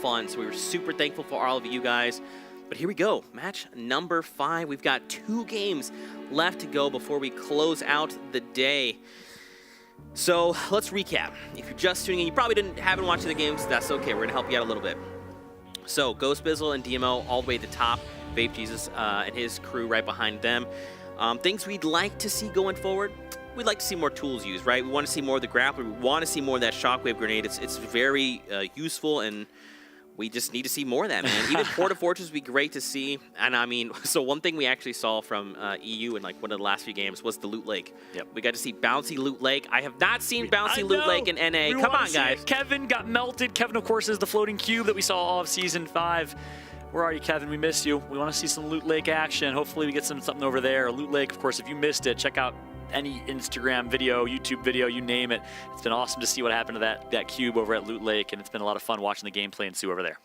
fun. So we were super thankful for all of you guys. But here we go, match number 5. We've got 2 games left to go before we close out the day. So let's recap. If you're just tuning in, you probably haven't watched the games. That's okay. We're gonna help you out a little bit. So Ghost Bizzle and DMO all the way at the top. Vape Jesus and his crew right behind them. Things we'd like to see going forward. We'd like to see more tools used, right? We want to see more of the grappler. We want to see more of that shockwave grenade. It's very useful, and we just need to see more of that, man. Even Port of Fortress would be great to see. And I mean, so one thing we actually saw from EU in like one of the last few games was the Loot Lake. Yep. We got to see Bouncy Loot Lake. I have not seen Bouncy Loot Lake in NA. Come on, guys. Kevin got melted. Kevin, of course, is the floating cube that we saw all of Season 5. Where are you, Kevin? We miss you. We want to see some Loot Lake action. Hopefully we get something over there. Loot Lake, of course, if you missed it, check out any Instagram video, YouTube video, you name it. It's been awesome to see what happened to that cube over at Loot Lake, and it's been a lot of fun watching the gameplay ensue over there.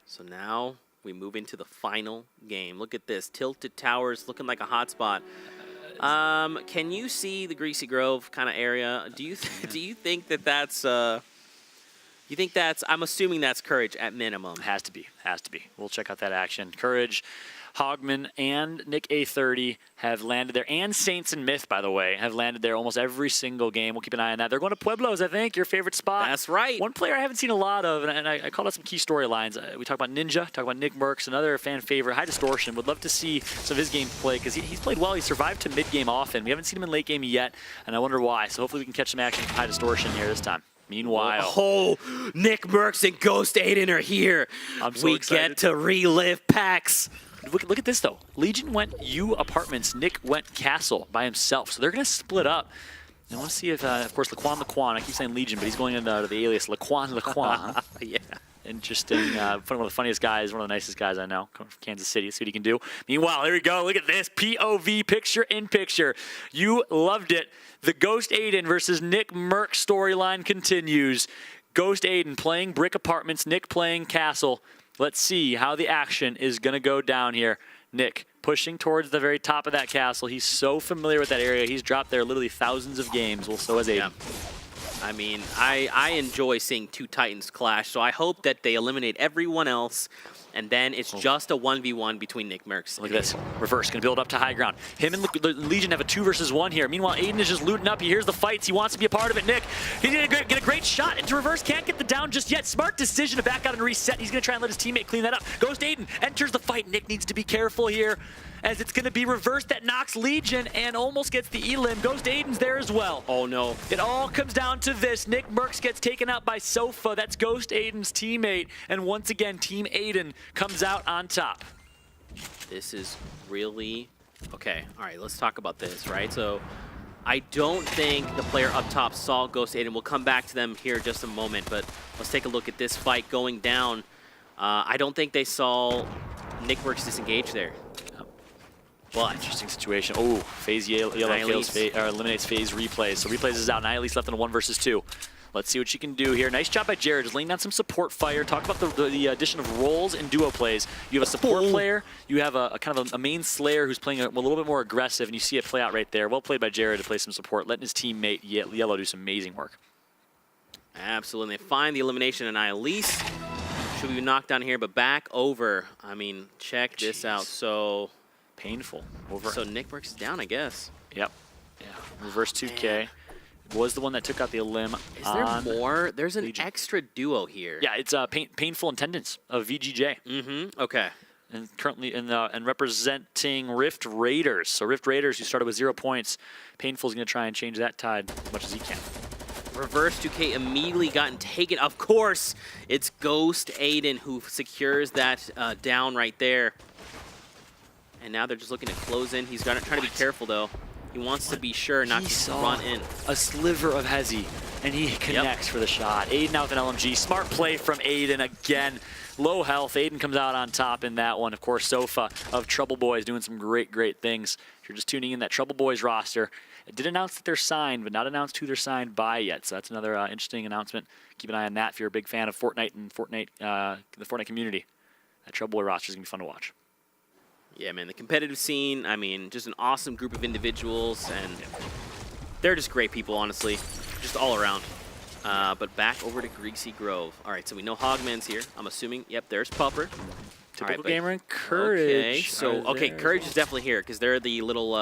So now we move into the final game. Look at this. Tilted Towers looking like a hotspot. Can you see the Greasy Grove kind of area? Do you think that's you think that's, I'm assuming that's Courage at minimum. Has to be. We'll check out that action. Courage, Hogman, and Nick A30 have landed there, and Saints and Myth, by the way, have landed there almost every single game. We'll keep an eye on that. They're going to Pueblos, I think, your favorite spot. That's right. One player I haven't seen a lot of, and I called out some key storylines. We talk about Ninja, talk about Nick Merckx, another fan favorite, High Distortion. Would love to see some of his gameplay because he's played well. He survived to mid-game often. We haven't seen him in late game yet, and I wonder why. So hopefully we can catch some action from High Distortion here this time. Meanwhile, oh, Nick Merckx and Ghost Aiden are here. I'm so we excited. Get to relive PAX. Look at this, though. Legion went U Apartments. Nick went Castle by himself. So they're going to split up. I want to see if, of course, Laquan. I keep saying Legion, but he's going into the alias Laquan. Yeah. Interesting. One of the funniest guys, one of the nicest guys I know. Coming from Kansas City. See what he can do. Meanwhile, there we go. Look at this. POV, picture in picture. You loved it. The Ghost Aiden versus Nick Merckx storyline continues. Ghost Aiden playing Brick Apartments, Nick playing Castle. Let's see how the action is going to go down here. Nick pushing towards the very top of that castle. He's so familiar with that area. He's dropped there literally thousands of games. Well, so has Aiden. Yeah. I mean, I enjoy seeing 2 Titans clash, so I hope that they eliminate everyone else, and then it's just a 1v1 between Nick Merckx. Look at this. Reverse, going to build up to high ground. Him and the Legion have a 2 versus 1 here. Meanwhile, Aiden is just looting up. He hears the fights. He wants to be a part of it. Nick, he's going to get a great shot into Reverse. Can't get the down just yet. Smart decision to back out and reset. He's going to try and let his teammate clean that up. Ghost Aiden enters the fight. Nick needs to be careful here, as it's going to be Reverse that knocks Legion and almost gets the elim. Ghost Aiden's there as well. Oh, no. It all comes down to this. Nick Merckx gets taken out by Sofa. That's Ghost Aiden's teammate. And once again, Team Aiden comes out on top. This is really... Okay, all right, let's talk about this, right? So I don't think the player up top saw Ghost Aiden. We'll come back to them here in just a moment, but let's take a look at this fight going down. I don't think they saw Nick Merckx disengage there. Well, interesting situation. Oh, phase yellow kills, eliminates phase replays. So replays is out. Nihilise left in a 1 versus 2. Let's see what she can do here. Nice job by Jared, just laying down some support fire. Talk about the addition of roles and duo plays. You have a support player. You have a kind of a main slayer who's playing a little bit more aggressive, and you see it play out right there. Well played by Jared to play some support, letting his teammate Yellow do some amazing work. Absolutely. They find the elimination of Nihilise. Should be knocked down here, but back over. I mean, check this out. So... Painful. Over. So Nick Merckx is down, I guess. Yep. Yeah. Reverse 2K was the one that took out the elim. Is there more? There's an extra duo here. Yeah, it's Painful Intendants of VGJ. Mm-hmm. Okay. And currently and representing Rift Raiders. So Rift Raiders, who started with 0 points. Painful's going to try and change that tide as much as he can. Reverse 2K immediately gotten taken. Of course, it's Ghost Aiden who secures that down right there. And now they're just looking to close in. He's trying to be careful, though. He wants to be sure not to run in. A sliver of Hezi, and he connects for the shot. Aiden out with an LMG. Smart play from Aiden again. Low health. Aiden comes out on top in that one. Of course, Sofa of Trouble Boys doing some great things. If you're just tuning in, that Trouble Boys roster, it did announce that they're signed, but not announced who they're signed by yet. So that's another interesting announcement. Keep an eye on that if you're a big fan of Fortnite and the Fortnite community. That Trouble Boy roster is going to be fun to watch. Yeah, man, the competitive scene, I mean, just an awesome group of individuals, and they're just great people, honestly, just all around. But back over to Greasy Grove. All right, so we know Hogman's here. I'm assuming, yep, there's Pupper. Typical Gamer and Courage. Okay, so, Courage is definitely here because they're the little,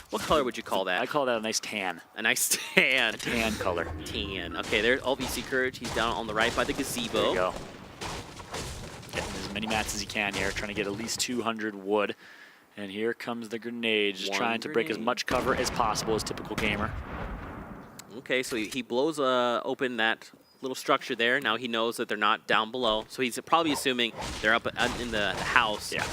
what color would you call that? I call that a nice tan. A nice tan. A tan color. Tan. Okay, there's LBC Courage. He's down on the right by the gazebo. There you go. Getting as many mats as he can here, trying to get at least 200 wood. And here comes the grenade, just trying to break as much cover as possible as typical Gamer. Okay, so he blows open that little structure there. Now he knows that they're not down below, so he's probably assuming they're up in the house. Yeah.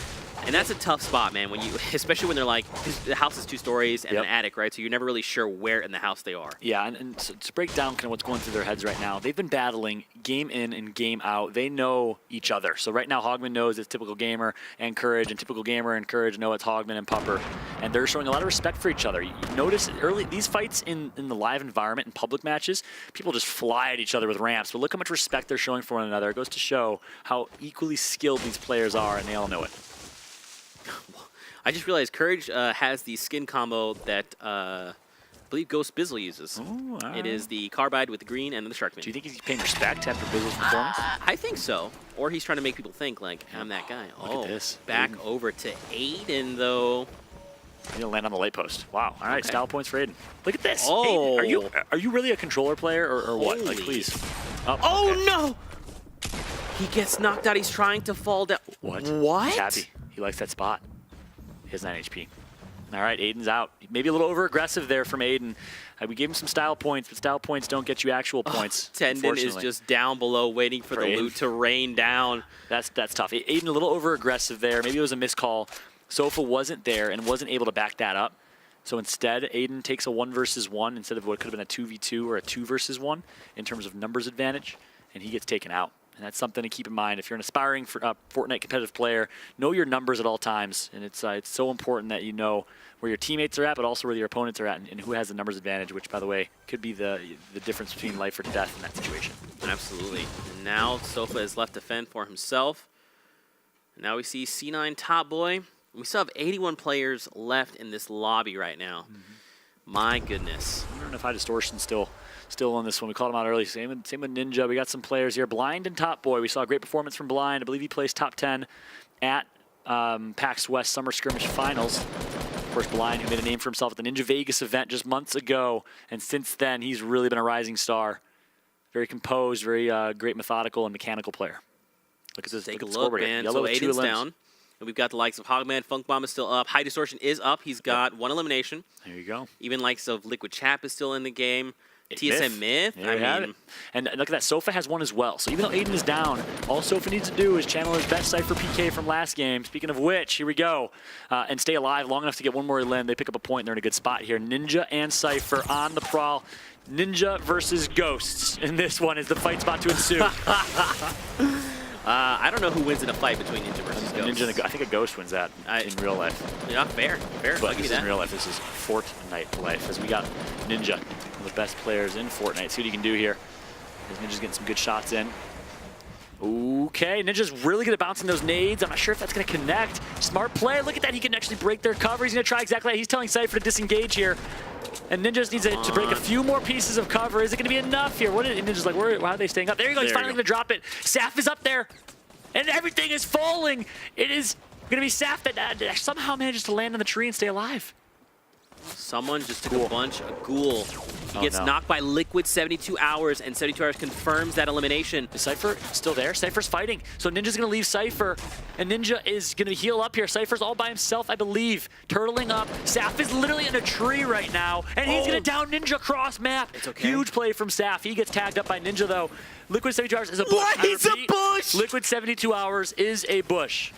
And that's a tough spot, man, especially when they're like, the house is 2 stories and an attic, right? So you're never really sure where in the house they are. Yeah, and so to break down kind of what's going through their heads right now, they've been battling game in and game out. They know each other. So right now, Hogman knows it's typical Gamer and Courage, and typical Gamer and Courage know it's Hogman and Pupper. And they're showing a lot of respect for each other. You notice early these fights in the live environment, in public matches, people just fly at each other with ramps. But look how much respect they're showing for one another. It goes to show how equally skilled these players are, and they all know it. I just realized Courage has the skin combo that I believe Ghost Bizzle uses. Ooh, It is the Carbide with the green and the Sharkman. Do you think he's paying respect after Bizzle's performance? I think so. Or he's trying to make people think, like, I'm that guy. Look at this. Back over to Aiden, though. He's gonna land on the light post. Wow. All right, Okay. style points for Aiden. Look at this. Oh. Aiden, are you really a controller player or what? Like, Holy. please. Oh, okay. no! He gets knocked out. He's trying to fall down. What? What? Cappy. He likes that spot. He has 9 HP. All right, Aiden's out. Maybe a little over-aggressive there from Aiden. We gave him some style points, but style points don't get you actual points. Tendon is just down below waiting for the Aiden. loot to rain down. That's tough. Aiden a little over-aggressive there. Maybe it was a miscall. Sofa wasn't there and wasn't able to back that up. So instead, Aiden takes a 1 versus 1 instead of what could have been a 2v2 or a 2 versus 1 in terms of numbers advantage, and he gets taken out. And that's something to keep in mind. If you're an aspiring Fortnite competitive player, know your numbers at all times. And it's so important that you know where your teammates are at, but also where your opponents are at, and who has the numbers advantage, which, by the way, could be the difference between life or death in that situation. Absolutely. And now Sofa is left to fend for himself. Now we see C9 Top Boy. We still have 81 players left in this lobby right now. My goodness. I don't know if High Distortion's still on this one. We called him out early. Same with Ninja. We got some players here. Blind and Top Boy. We saw a great performance from Blind. I believe he placed top 10 at PAX West Summer Skirmish Finals. Of course, Blind, who made a name for himself at the Ninja Vegas event just months ago. And since then, he's really been a rising star. Very composed, very great methodical and mechanical player. Look at this. Take a look, look, man. Yellow So with 2 Aiden's limbs. down. And we've got the likes of Hogman. Funk Bomb is still up. High Distortion is up. He's got 1 elimination. There you go. Even likes of Liquid Chap is still in the game. TSM Myth. There you have it. And look at that. Sofa has 1 as well. So even though Aiden is down, all Sofa needs to do is channel his best Cypher PK from last game. Speaking of which, here we go. And stay alive long enough to get 1 more limb. They pick up a point. They're in a good spot here. Ninja and Cypher on the prowl. Ninja versus Ghosts. And this one is the fight's about to ensue. I don't know who wins in a fight between Ninja versus Ghost. Ninja and I think a Ghost wins that in real life. Yeah, fair. But I'll this give you is that. in real life. This is Fortnite life. As we got Ninja, one of the best players in Fortnite. See what he can do here. Ninja's getting some good shots in. Okay, Ninja's really good at bouncing those nades. I'm not sure if that's going to connect. Smart play. Look at that. He can actually break their cover. He's going to try exactly that. He's telling Cypher to disengage here. And Ninja just needs to break a few more pieces of cover. Is it going to be enough here? Ninja's like, why are they staying up? There you go. He's finally going to drop it. Saf is up there. And everything is falling. It is going to be Saf that somehow manages to land on the tree and stay alive. Someone just took a bunch of ghoul. He gets knocked by Liquid 72 hours, and 72 hours confirms that elimination. Is Cypher still there? Cypher's fighting. So Ninja's going to leave Cypher, and Ninja is going to heal up here. Cypher's all by himself, I believe. Turtling up. Saf is literally in a tree right now, and he's going to down Ninja cross map. It's okay. Huge play from Saf. He gets tagged up by Ninja, though. Liquid 72 hours is a bush. What? He's a bush! Liquid 72 hours is a bush.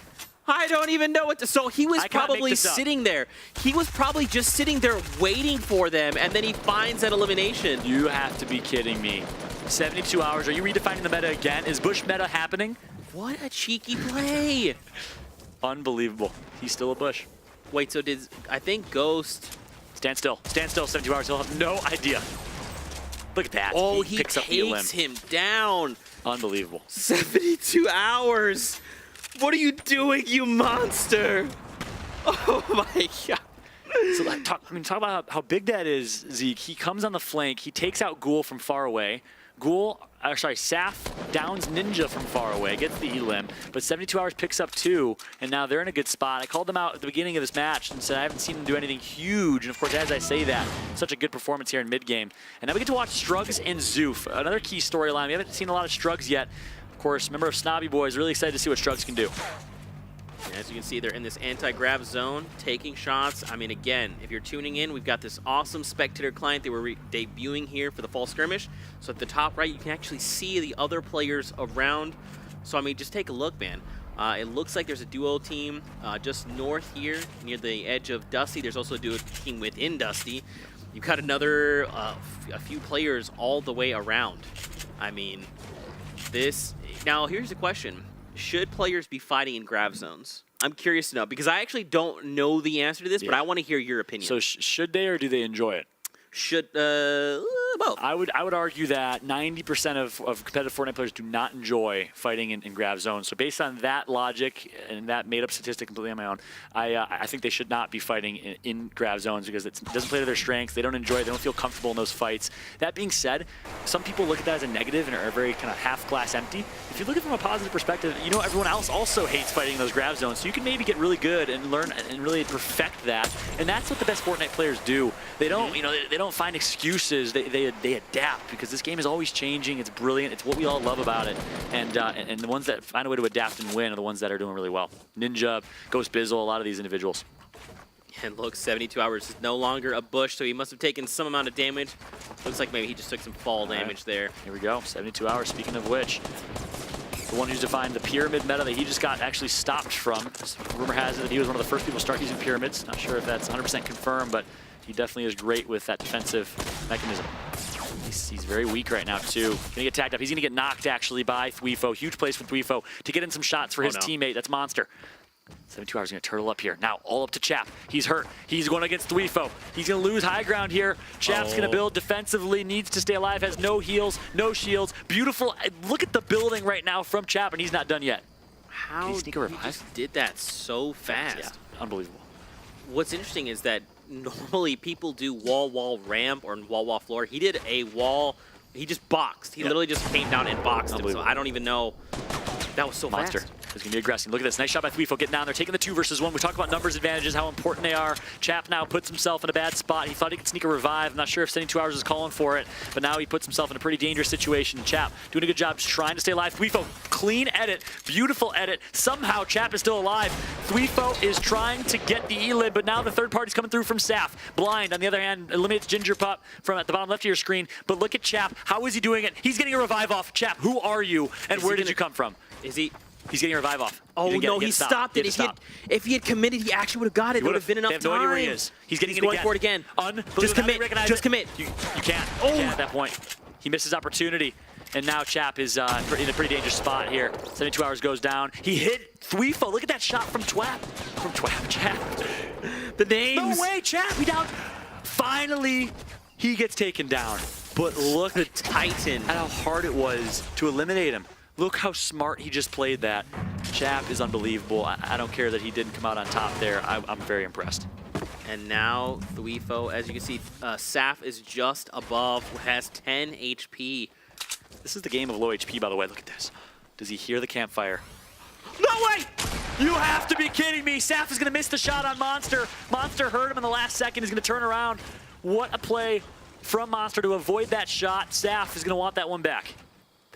I don't even know what to... So he was I can't make probably this up. sitting there. He was probably just sitting there waiting for them, and then he finds that elimination. You have to be kidding me. 72 hours. Are you redefining the meta again? Is bush meta happening? What a cheeky play. Unbelievable. He's still a bush. Wait, so did... I think Ghost... Stand still. Stand still. 72 hours. He'll have no idea. Look at that. Oh, he picks up the limb. takes him down. Unbelievable. 72 hours. What are you doing, you monster? Oh my god. So talk about how big that is, Zeke. He comes on the flank. He takes out Ghoul from far away. Saf downs Ninja from far away, gets the elim, but 72 Hours picks up 2, and now they're in a good spot. I called them out at the beginning of this match and said I haven't seen them do anything huge, and of course, as I say that, such a good performance here in mid-game. And now we get to watch Strugs and Zoof, another key storyline. We haven't seen a lot of Strugs yet. Of course, member of Snobby Boys, really excited to see what Strugs can do. As you can see, they're in this anti-grab zone, taking shots. I mean, again, if you're tuning in, we've got this awesome spectator client that we're debuting here for the fall skirmish. So at the top right, you can actually see the other players around. So, I mean, just take a look, man. It looks like there's a duo team just north here, near the edge of Dusty. There's also a duo team within Dusty. You've got another, a few players all the way around. I mean, this... Now, here's the question. Should players be fighting in grab zones? I'm curious to know, because I actually don't know the answer to this, but I want to hear your opinion. So should they, or do they enjoy it? Should, both. I would argue that 90% of competitive Fortnite players do not enjoy fighting in grab zones. So based on that logic and that made-up statistic completely on my own, I think they should not be fighting in grab zones because it doesn't play to their strengths. They don't enjoy it. They don't feel comfortable in those fights. That being said, some people look at that as a negative and are very kind of half glass empty. If you look at it from a positive perspective, you know everyone else also hates fighting in those grab zones. So you can maybe get really good and learn and really perfect that. And that's what the best Fortnite players do. They don't, they don't find excuses. They adapt because this game is always changing. It's brilliant. It's what we all love about it. And the ones that find a way to adapt and win are the ones that are doing really well. Ninja, Ghost Bizzle, a lot of these individuals. And look, 72 Hours is no longer a bush, so he must have taken some amount of damage. Looks like maybe he just took some fall damage there. Here we go, 72 Hours, speaking of which. The one who's defined the pyramid meta that he just got actually stopped from. Rumor has it that he was one of the first people to start using pyramids. Not sure if that's 100% confirmed, but he definitely is great with that defensive mechanism. He's very weak right now, too. Gonna get tagged up. He's gonna get knocked, actually, by Thweefo. Huge place for Thweefo to get in some shots for his teammate. That's Monster. 72 Hours gonna turtle up here. Now, all up to Chap. He's hurt. He's going against Thweefo. He's gonna lose high ground here. Chap's gonna build defensively, needs to stay alive, has no heals, no shields. Beautiful. Look at the building right now from Chap, and he's not done yet. How he just did that so fast? Yeah, unbelievable. What's interesting is that normally people do wall ramp or wall floor. He did a wall. He just boxed. He literally just came down and boxed him. So I don't even know. That was so Monster. fast. He's going to be aggressive. Look at this. Nice shot by Thweefo getting down there, taking the 2 versus 1. We talked about numbers advantages, how important they are. Chap now puts himself in a bad spot. He thought he could sneak a revive. I'm not sure if 72 Hours is calling for it, but now he puts himself in a pretty dangerous situation. Chap doing a good job just trying to stay alive. Thweefo, clean edit, beautiful edit. Somehow Chap is still alive. Thweefo is trying to get the E-lid, but now the third party's coming through from Saf. Blind, on the other hand, eliminates Ginger Pup from at the bottom left of your screen. But look at Chap. How is he doing it? He's getting a revive off. Chap, who are you, and where did you come from? Is he? He's getting a revive off. Oh, no, he stopped it. If he had committed, he actually would have got it. It would have been enough time. They have no idea where he is. He's getting going for it again. Just commit. Just commit. You can't. You can't at that point. He missed his opportunity. And now Chap is in a pretty dangerous spot here. 72 Hours goes down. He hit Thweefo. Look at that shot from Chap. Chap. The names. No way, Chap. He down. Finally, he gets taken down. But look the Titan at how hard it was to eliminate him. Look how smart he just played that. Chap is unbelievable. I don't care that he didn't come out on top there. I'm very impressed. And now Thweefo, as you can see, Saf is just above, has 10 HP. This is the game of low HP, by the way. Look at this. Does he hear the campfire? No way! You have to be kidding me. Saf is going to miss the shot on Monster. Monster hurt him in the last second. He's going to turn around. What a play from Monster to avoid that shot. Saf is going to want that one back.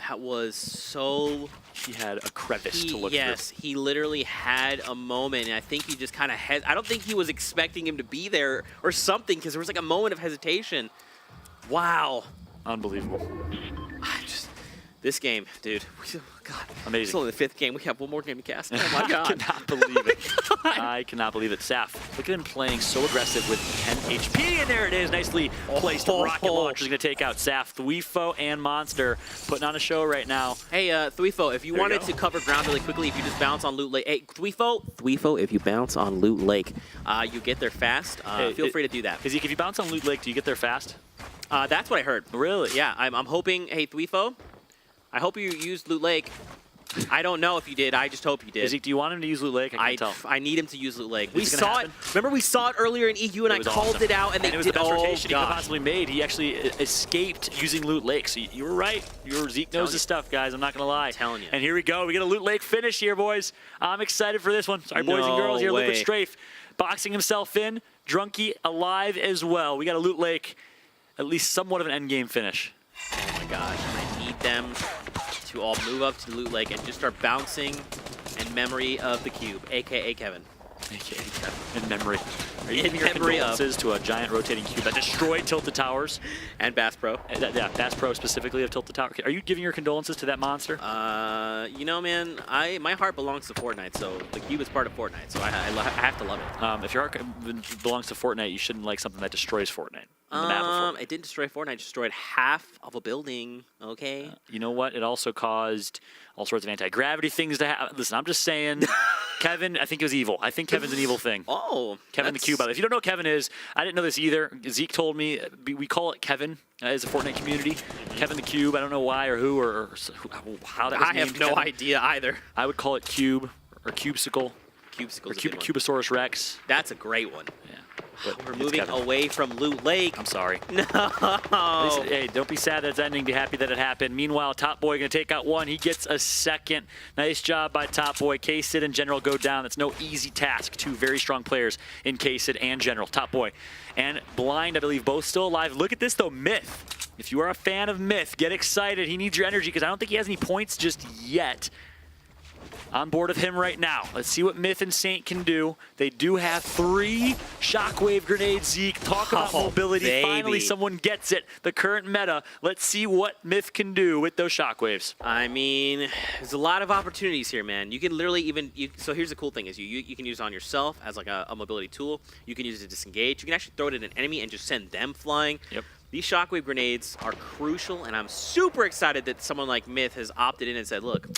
That was so... He had a crevice to look through. Yes, he literally had a moment, and I think he just kind of had... I don't think he was expecting him to be there or something, because there was like a moment of hesitation. Wow. Unbelievable. This game, dude. God. Amazing. It's only the 5th game. We have one more game to cast. Oh, my God. I cannot believe it. I cannot believe it. Saf, look at him playing so aggressive with 10 HP, and there it is. Nicely placed. Rocket launcher is going to take out Saf. Thweefo and Monster putting on a show right now. Hey, Thweefo, if you wanted to cover ground really quickly, if you just bounce on Loot Lake. Hey, Thweefo, if you bounce on Loot Lake, you get there fast. Feel free to do that. If you bounce on Loot Lake, do you get there fast? That's what I heard. Really? Yeah, I'm hoping, hey, Thweefo, I hope you used Loot Lake. I don't know if you did. I just hope you did. Zeke, do you want him to use Loot Lake? I can't tell. I need him to use Loot Lake. We Is it saw gonna it. Remember, we saw it earlier in EU, and I called awesome. it out, and they it was did. the best Oh, rotation he could gosh. possibly made. He actually escaped using Loot Lake. So you were right. Zeke knows his stuff, guys. I'm not going to lie. I'm telling you. And here we go. We get a Loot Lake finish here, boys. I'm excited for this one. Sorry, boys and girls. Here, Liquid Strafe boxing himself in. Drunky alive as well. We got a Loot Lake, at least somewhat of an endgame finish. Oh my gosh. I need them to all move up to Loot Lake and just start bouncing in memory of the cube, a.k.a. Kevin. A.k.a. Kevin. In memory. Are you In giving your memory condolences to a giant rotating cube that destroyed Tilted Towers? And Bass Pro. Yeah, Bass Pro specifically of Tilted Tower. Are you giving your condolences to that monster? You know, man, my heart belongs to Fortnite, so the cube is part of Fortnite, so I have to love it. If your heart belongs to Fortnite, you shouldn't like something that destroys Fortnite. On the map of Fortnite. It didn't destroy Fortnite, it destroyed half of a building, okay? You know what? It also caused all sorts of anti-gravity things to happen. Listen, I'm just saying, Kevin, I think it was evil. I think Kevin's an evil thing. Oh. Kevin the Cube. If you don't know who Kevin is, I didn't know this either. Zeke told me, we call it Kevin as a Fortnite community. Kevin the Cube. I don't know why or who or how that was named. I have no idea either. I would call it Cube or Cubesicle. Cubesicle's or Cubosaurus Rex. That's a great one. Yeah. We're moving away from Loot Lake. I'm sorry. No. Hey, don't be sad that it's ending. Be happy that it happened. Meanwhile, Top Boy going to take out one. He gets a second. Nice job by Top Boy. K-Sid and General go down. That's no easy task. Two very strong players in K-Sid and General. Top Boy and Blind, I believe, both still alive. Look at this, though. Myth. If you are a fan of Myth, get excited. He needs your energy because I don't think he has any points just yet. On board of him right now. Let's see what Myth and Saint can do. They do have 3 shockwave grenades, Zeke. Talk about mobility. Baby. Finally, someone gets it. The current meta. Let's see what Myth can do with those shockwaves. I mean, there's a lot of opportunities here, man. You can literally so here's the cool thing is you can use it on yourself as like a mobility tool. You can use it to disengage. You can actually throw it at an enemy and just send them flying. Yep. These shockwave grenades are crucial, and I'm super excited that someone like Myth has opted in and said, look,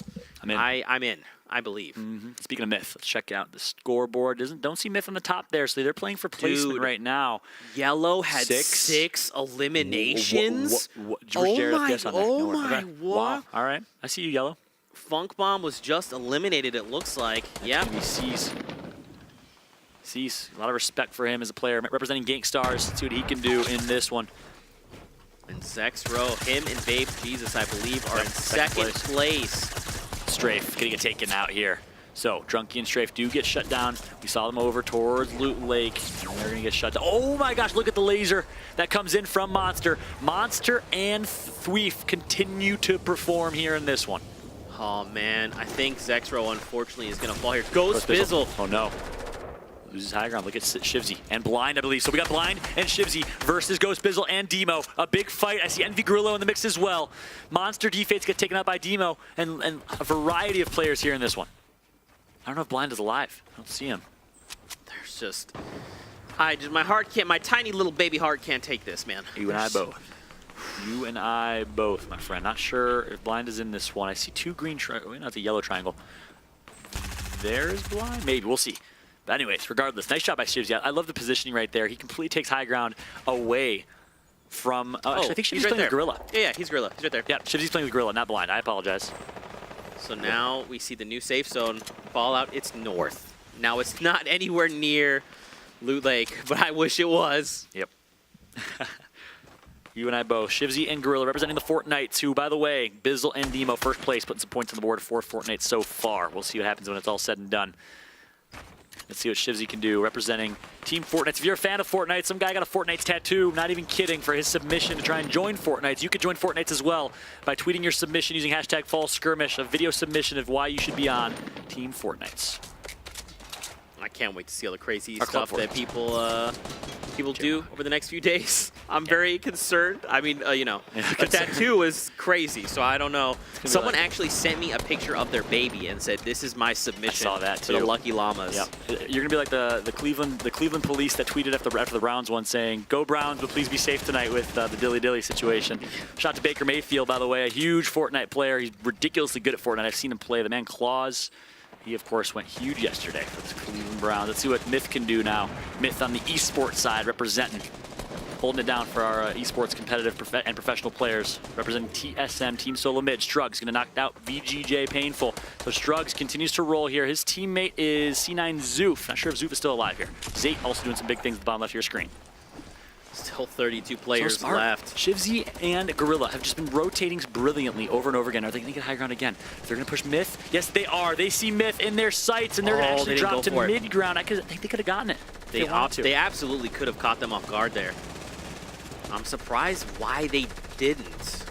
I'm in. I believe. Speaking of Myth, let's check out the scoreboard. Don't see Myth on the top there, so they're playing for placement right now. Yellow had 6 eliminations. Oh my, what? Wow. All right, I see you, Yellow. Funk Bomb was just eliminated, it looks like. Yeah. Sees a lot of respect for him as a player, representing Gankstars. Let's see what he can do in this one. And Zexro, him and Babes Jesus, I believe, are in second place. Strafe getting it taken out here. So Drunky and Strafe do get shut down. We saw them over towards Loot Lake. And they're gonna get shut down. Oh my gosh, look at the laser that comes in from Monster. Monster and Thweef continue to perform here in this one. Oh man, I think Zexro unfortunately is gonna fall here. Ghost Bizzle. Oh no. Loses high ground. Look at Shivzy and Blind, I believe. So we got Blind and Shivzy versus Ghost Bizzle and Demo. A big fight. I see Envy Grillo in the mix as well. Monster defense get taken out by Demo and a variety of players here in this one. I don't know if Blind is alive. I don't see him. There's just, my heart can't, my tiny little baby heart can't take this, man. You and I both. You and I both, my friend. Not sure if Blind is in this one. I see 2 green triangles. No, it's a yellow triangle. There's Blind. Maybe. We'll see. But anyways, regardless, nice shot by Shivzy. I love the positioning right there. He completely takes high ground away from... actually, I think Shivzy's playing with Gorilla. Yeah, he's Gorilla. He's right there. Yeah, Shivzy's playing with Gorilla, not Blind. I apologize. So now we see the new safe zone. Fallout, it's north. Now it's not anywhere near Loot Lake, but I wish it was. Yep. You and I both. Shivzy and Gorilla representing the Fortnites, who, by the way, Bizzle and Demo first place, putting some points on the board for Fortnite so far. We'll see what happens when it's all said and done. Let's see what Shivzy can do, representing Team Fortnite. If you're a fan of Fortnite, some guy got a Fortnite tattoo, not even kidding, for his submission to try and join Fortnite. You could join Fortnite as well by tweeting your submission using hashtag #FallSkirmish, a video submission of why you should be on Team Fortnites. I can't wait to see all the crazy stuff that people do over the next few days. I'm very concerned. I mean, you know, a tattoo is crazy, so I don't know. Someone actually sent me a picture of their baby and said, "This is my submission to the Lucky Llamas." Yep. You're gonna be like the Cleveland police that tweeted after the Browns one saying, "Go Browns, but please be safe tonight with the dilly dilly situation." Shout out to Baker Mayfield, by the way, a huge Fortnite player. He's ridiculously good at Fortnite. I've seen him play. The man Claus. He, of course, went huge yesterday for the Cleveland Browns. Let's see what Myth can do now. Myth on the esports side representing. holding it down for our esports competitive and professional players. Representing TSM, Team Solo Mid. Strugs gonna knock out VGJ Painful. So Strugs continues to roll here. His teammate is C9 Zoof. Not sure if Zoof is still alive here. Zate also doing some big things at the bottom left of your screen. Still 32 players so left. Shivzy and Gorilla have just been rotating brilliantly over and over again. Are they going to get high ground again? They're going to push Myth. Yes, they are. They see Myth in their sights, and they're going to actually drop to mid ground. I think they could have gotten it. They absolutely could have caught them off guard there. I'm surprised why they didn't.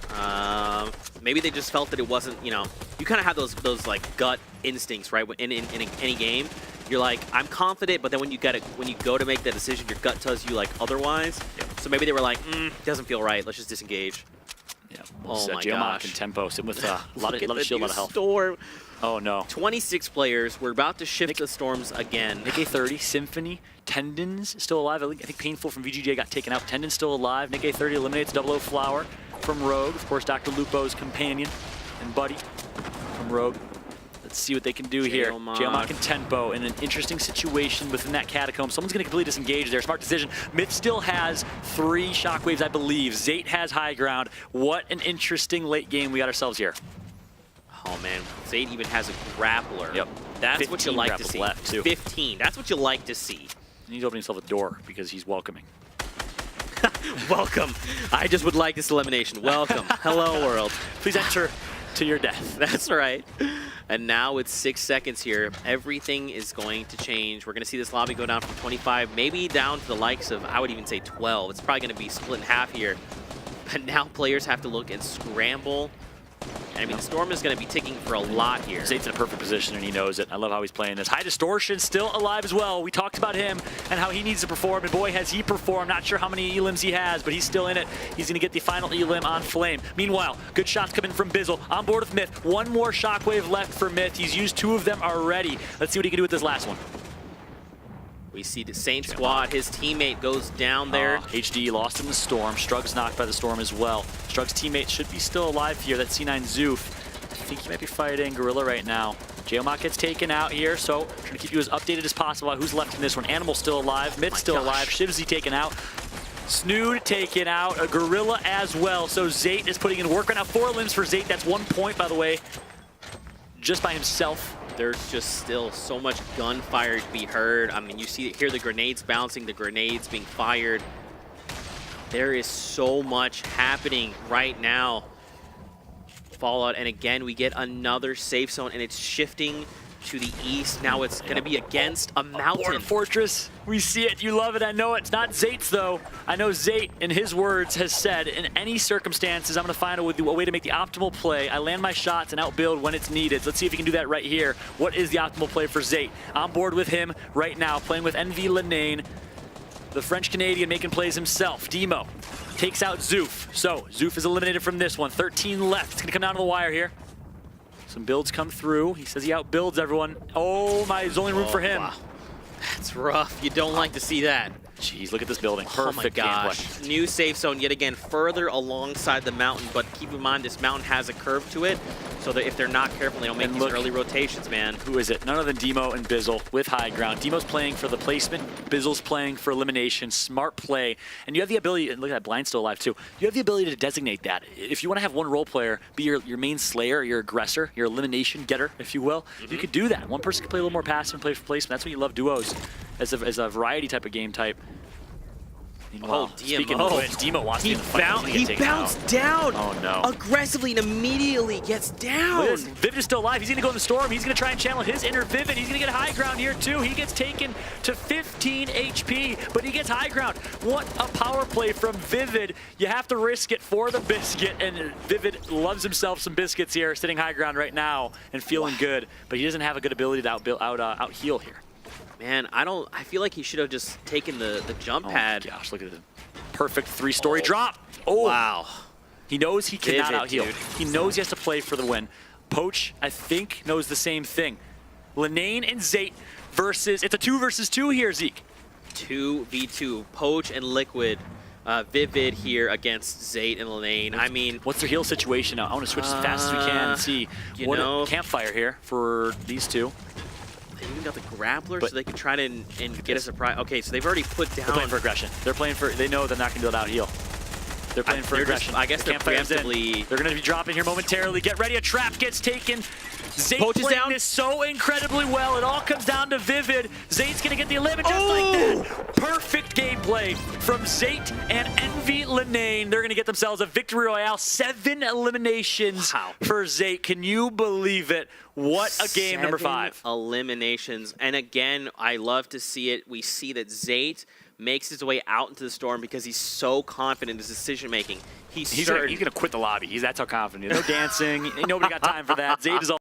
Maybe they just felt that it wasn't, you know, you kind of have those like gut instincts, right? In any game. You're like, I'm confident, but then when you go to make that decision, your gut tells you like otherwise. Yep. So maybe they were like, doesn't feel right. Let's just disengage. Yeah. Oh my gosh. And Tempo sitting with a lot of shield, a lot of health. Storm. Oh no. 26 players. We're about to shift the storms again. Nick A30, Symphony, Tendon's still alive. I think Painful from VGJ got taken out. Tendon's still alive. Nick A30 eliminates 00 Flower from Rogue. Of course, Dr. Lupo's companion and buddy from Rogue. Let's see what they can do here. Jailmock and Tempo in an interesting situation within that catacomb. Someone's going to completely disengage there. Smart decision. Myth still has 3 shockwaves, I believe. Zate has high ground. What an interesting late game we got ourselves here. Oh man, Zate even has a grappler. Yep. That's what you like to see. Left too. 15. That's what you like to see. And he's opening himself a door because he's welcoming. Welcome. I just would like this elimination. Welcome. Hello, world. Please enter to your death. That's right. And now with 6 seconds here, everything is going to change. We're going to see this lobby go down from 25, maybe down to the likes of, I would even say 12. It's probably going to be split in half here. But now players have to look and scramble. And I mean, the Storm is going to be ticking for a lot here. Zate's in a perfect position, and he knows it. I love how he's playing this. High Distortion still alive as well. We talked about him and how he needs to perform, and boy, has he performed. Not sure how many elims he has, but he's still in it. He's going to get the final elim on Flame. Meanwhile, good shots coming from Bizzle. On board with Myth. One more shockwave left for Myth. He's used 2 of them already. Let's see what he can do with this last one. We see the same squad. His teammate goes down there. HD lost in the Storm. Strug's knocked by the Storm as well. Strug's teammate should be still alive here. That's C9 Zoof. I think he might be fighting Gorilla right now. Jailmock gets taken out here, so trying to keep you as updated as possible on who's left in this one. Animal's still alive. Myth's still alive. Shivzy taken out. Snood taken out. A Gorilla as well. So Zate is putting in work right now. 4 limbs for Zate. That's 1 point, by the way, just by himself. There's just still so much gunfire to be heard. I mean, you hear the grenades bouncing, the grenades being fired. There is so much happening right now. Fallout, and again, we get another safe zone, and it's shifting to the east. Now it's going to be against a mountain. Fortress. We see it. You love it. I know it's not Zate's, though. I know Zate, in his words, has said, in any circumstances, I'm going to find a way to make the optimal play. I land my shots and outbuild when it's needed. Let's see if he can do that right here. What is the optimal play for Zate? On board with him right now, playing with NV Lenane. The French-Canadian making plays himself. Demo takes out Zoof. So Zoof is eliminated from this one. 13 left. It's going to come down to the wire here. Some builds come through. He says he outbuilds everyone. Oh my, there's only room for him. Wow. That's rough. You don't like to see that. Jeez, look at this building. Perfect gameplay. New safe zone yet again further alongside the mountain, but keep in mind this mountain has a curve to it, so that if they're not careful, they don't make these early rotations, man. Who is it? None other than Demo and Bizzle with high ground. Demo's playing for the placement. Bizzle's playing for elimination. Smart play. And you have the ability, and look at that, Blind's still alive too. You have the ability to designate that. If you want to have one role player be your main slayer, your aggressor, your elimination getter, if you will, you could do that. One person can play a little more passive and play for placement. That's when you love duos as a variety type of game type. Meanwhile, speaking of which, Demo wants to he bounced down no. aggressively and immediately gets down. Vivid is still alive. He's going to go in the Storm. He's going to try and channel his inner Vivid. He's going to get high ground here too. He gets taken to 15 HP, but he gets high ground. What a power play from Vivid. You have to risk it for the biscuit, and Vivid loves himself some biscuits here, sitting high ground right now and feeling good, but he doesn't have a good ability to out heal here. Man, I feel like he should have just taken the jump pad. Oh gosh, look at the perfect 3-story drop. Oh, wow. He knows he cannot out-heal. Dude. He knows he has to play for the win. Poach, I think, knows the same thing. Lenane and Zate versus, it's a 2 versus 2 here, Zeke. 2v2, Poach and Liquid. Vivid here against Zate and Lenane. I mean, what's their heal situation now? I want to switch as fast as we can and see what a campfire here for these two. They even got the grappler But- so they could try to and get a surprise. Okay, so they've already put down. They're playing for aggression. They're playing for. They know they're not going to be able to out heal. They're playing for they're aggression. I guess The they're campfire's in. preemptively. They're going to be dropping here momentarily. Get ready. A trap gets taken. Zayt Poaches playing down. this so incredibly well. It all comes down to Vivid. Zayt's going to get the eliminate just like that. Perfect gameplay from Zayt and Envy Lenane. They're going to get themselves a victory royale. 7 eliminations for Zayt. Can you believe it? What a game, number 5. 7 eliminations. And again, I love to see it. We see that Zayt makes his way out into the storm because he's so confident in his decision making. He's going to quit the lobby. That's how confident he is. No dancing. Nobody got time for that. Zayt is all